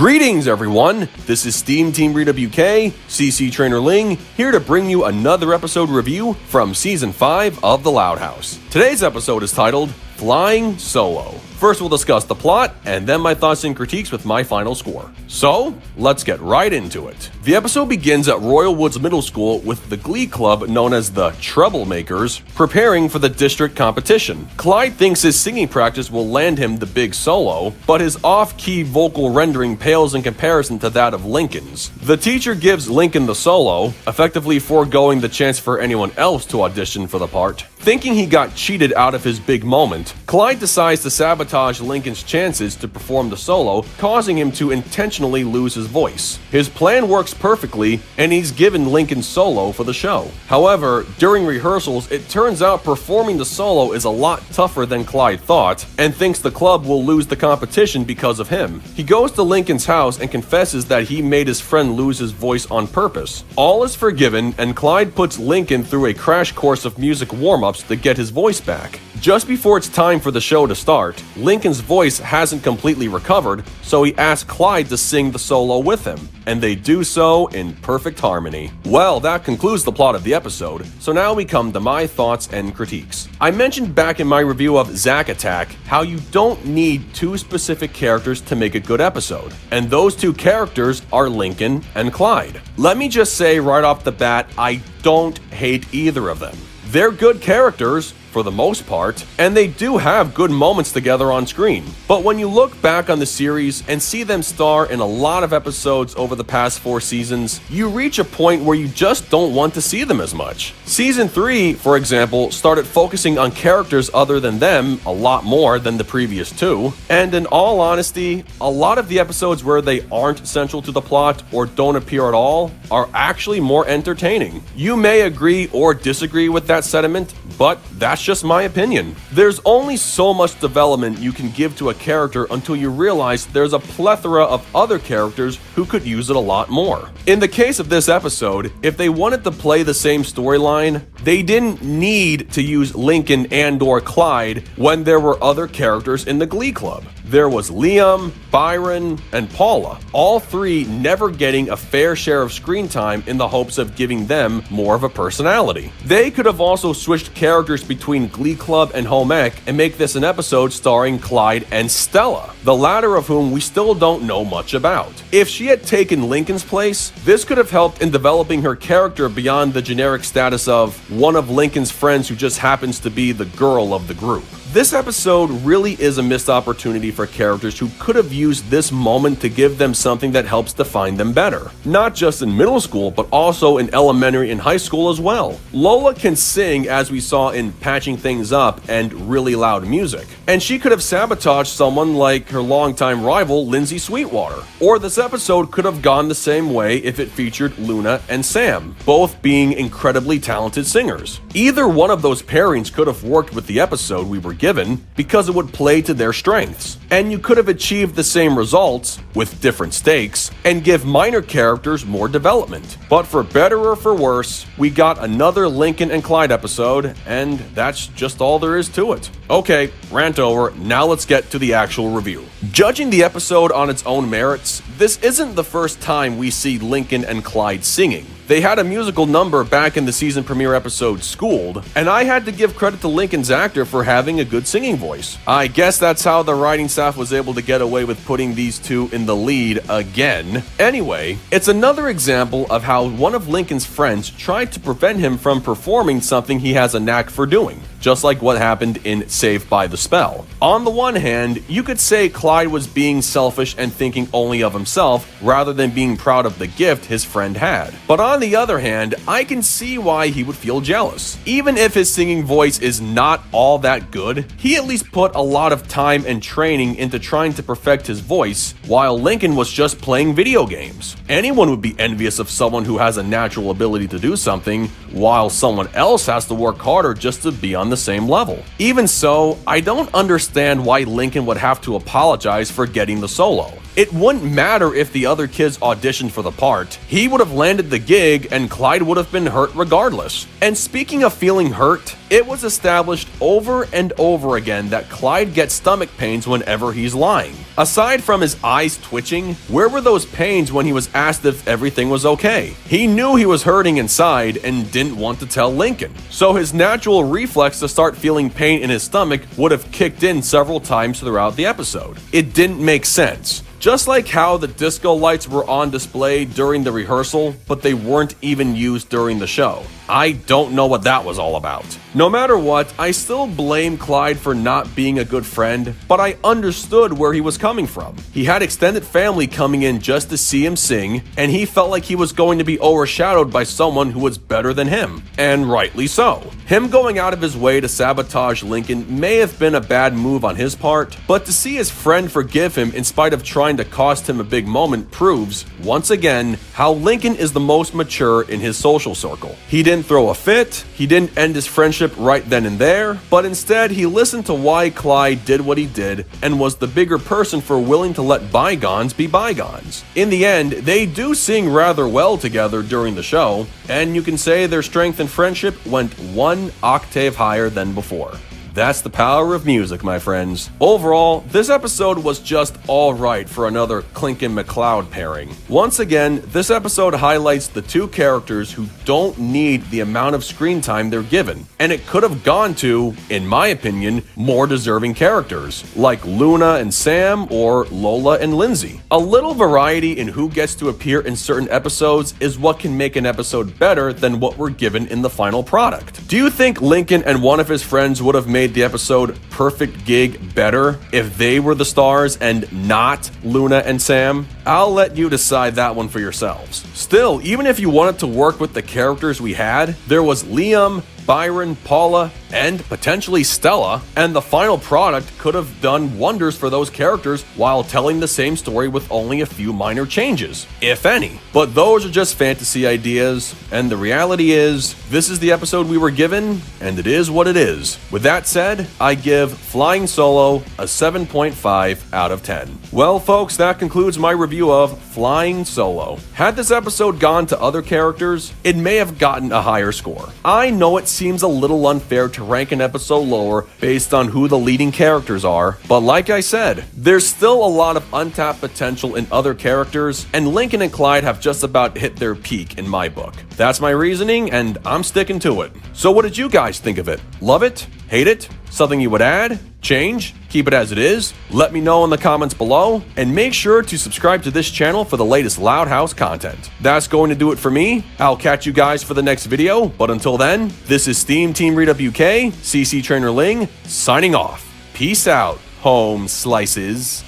Greetings everyone, this is SteamTeamRedubUK, CC Trainor-Ling, here to bring you another episode review from Season 5 of The Loud House. Today's episode is titled Flying Solo. First we'll discuss the plot, and then my thoughts and critiques with my final score. So, let's get right into it. The episode begins at Royal Woods Middle School with the Glee Club, known as the Troublemakers, preparing for the district competition. Clyde thinks his singing practice will land him the big solo, but his off-key vocal rendering pales in comparison to that of Lincoln's. The teacher gives Lincoln the solo, effectively foregoing the chance for anyone else to audition for the part. Thinking he got cheated out of his big moment, Clyde decides to sabotage Lincoln's chances to perform the solo, causing him to intentionally lose his voice. His plan works perfectly, and he's given Lincoln's solo for the show. However, during rehearsals, it turns out performing the solo is a lot tougher than Clyde thought, and thinks the club will lose the competition because of him. He goes to Lincoln's house and confesses that he made his friend lose his voice on purpose. All is forgiven, and Clyde puts Lincoln through a crash course of music warm-ups to get his voice back. Just before it's time for the show to start, Lincoln's voice hasn't completely recovered, so he asks Clyde to sing the solo with him, and they do so in perfect harmony. Well, that concludes the plot of the episode, so now we come to my thoughts and critiques. I mentioned back in my review of Zack Attack how you don't need two specific characters to make a good episode, and those two characters are Lincoln and Clyde. Let me just say right off the bat, I don't hate either of them. They're good characters, for the most part, and they do have good moments together on screen. But when you look back on the series and see them star in a lot of episodes over the past 4 seasons, you reach a point where you just don't want to see them as much. Season 3, for example, started focusing on characters other than them a lot more than the previous 2, and in all honesty, a lot of the episodes where they aren't central to the plot or don't appear at all are actually more entertaining. You may agree or disagree with that sentiment, but that's just my opinion. There's only so much development you can give to a character until you realize there's a plethora of other characters who could use it a lot more. In the case of this episode, if they wanted to play the same storyline, they didn't need to use Lincoln and/or Clyde when there were other characters in the Glee Club. There was Liam, Byron, and Paula, all 3 never getting a fair share of screen time in the hopes of giving them more of a personality. They could have also switched characters between Glee Club and Home Ec and make this an episode starring Clyde and Stella, the latter of whom we still don't know much about. If she had taken Lincoln's place, this could have helped in developing her character beyond the generic status of one of Lincoln's friends who just happens to be the girl of the group. This episode really is a missed opportunity for characters who could have used this moment to give them something that helps define them better. Not just in middle school, but also in elementary and high school as well. Lola can sing, as we saw in Patching Things Up and Really Loud Music, and she could have sabotaged someone like her longtime rival Lindsay Sweetwater. Or this episode could have gone the same way if it featured Luna and Sam, both being incredibly talented singers. Either one of those pairings could have worked with the episode we were given because it would play to their strengths, and you could have achieved the same results with different stakes and give minor characters more development. But for better or for worse, we got another Lincoln and Clyde episode, and that's just all there is to it. Okay, rant over, now let's get to the actual review. Judging the episode on its own merits, this isn't the first time we see Lincoln and Clyde singing. They had a musical number back in the season premiere episode Schooled, and I had to give credit to Lincoln's actor for having a good singing voice. I guess that's how the writing staff was able to get away with putting these two in the lead again. Anyway, it's another example of how one of Lincoln's friends tried to prevent him from performing something he has a knack for doing, just like what happened in Saved by the Spell. On the one hand, you could say Clyde was being selfish and thinking only of himself rather than being proud of the gift his friend had. But on the other hand, I can see why he would feel jealous. Even if his singing voice is not all that good, he at least put a lot of time and training into trying to perfect his voice, while Lincoln was just playing video games. Anyone would be envious of someone who has a natural ability to do something, while someone else has to work harder just to be on the same level. Even so, I don't understand why Lincoln would have to apologize for getting the solo. It wouldn't matter if the other kids auditioned for the part. He would have landed the gig and Clyde would have been hurt regardless. And speaking of feeling hurt, it was established over and over again that Clyde gets stomach pains whenever he's lying. Aside from his eyes twitching, where were those pains when he was asked if everything was okay? He knew he was hurting inside and didn't want to tell Lincoln. So his natural reflex to start feeling pain in his stomach would have kicked in several times throughout the episode. It didn't make sense. Just like how the disco lights were on display during the rehearsal, but they weren't even used during the show. I don't know what that was all about. No matter what, I still blame Clyde for not being a good friend, but I understood where he was coming from. He had extended family coming in just to see him sing, and he felt like he was going to be overshadowed by someone who was better than him, and rightly so. Him going out of his way to sabotage Lincoln may have been a bad move on his part, but to see his friend forgive him in spite of trying to cost him a big moment proves, once again, how Lincoln is the most mature in his social circle. He didn't throw a fit, he didn't end his friendship right then and there, but instead he listened to why Clyde did what he did and was the bigger person for willing to let bygones be bygones. In the end, they do sing rather well together during the show, and you can say their strength and friendship went one octave higher than before. That's the power of music, my friends. Overall, this episode was just alright for another Clinkin McCloud pairing. Once again, this episode highlights the two characters who don't need the amount of screen time they're given, and it could have gone to, in my opinion, more deserving characters, like Luna and Sam or Lola and Lindsay. A little variety in who gets to appear in certain episodes is what can make an episode better than what we're given in the final product. Do you think Lincoln and one of his friends would have made the episode Perfect Gig better if they were the stars and not Luna and Sam? I'll let you decide that one for yourselves. Still, even if you wanted to work with the characters we had, there was Liam, Byron, Paula, and potentially Stella, and the final product could have done wonders for those characters while telling the same story with only a few minor changes, if any. But those are just fantasy ideas, and the reality is, this is the episode we were given, and it is what it is. With that said, I give Flying Solo a 7.5 out of 10. Well, folks, that concludes my review of Flying Solo. Had this episode gone to other characters, it may have gotten a higher score. I know it seems a little unfair to rank an episode lower based on who the leading characters are, but like I said, there's still a lot of untapped potential in other characters, and Lincoln and Clyde have just about hit their peak in my book. That's my reasoning, and I'm sticking to it. So what did you guys think of it? Love it? Hate it? Something you would add? Change? Keep it as it is? Let me know in the comments below, and make sure to subscribe to this channel for the latest Loud House content. That's going to do it for me. I'll catch you guys for the next video, but until then, this is SteamTeamRedubUK, CC Trainor-Ling, signing off. Peace out, home slices.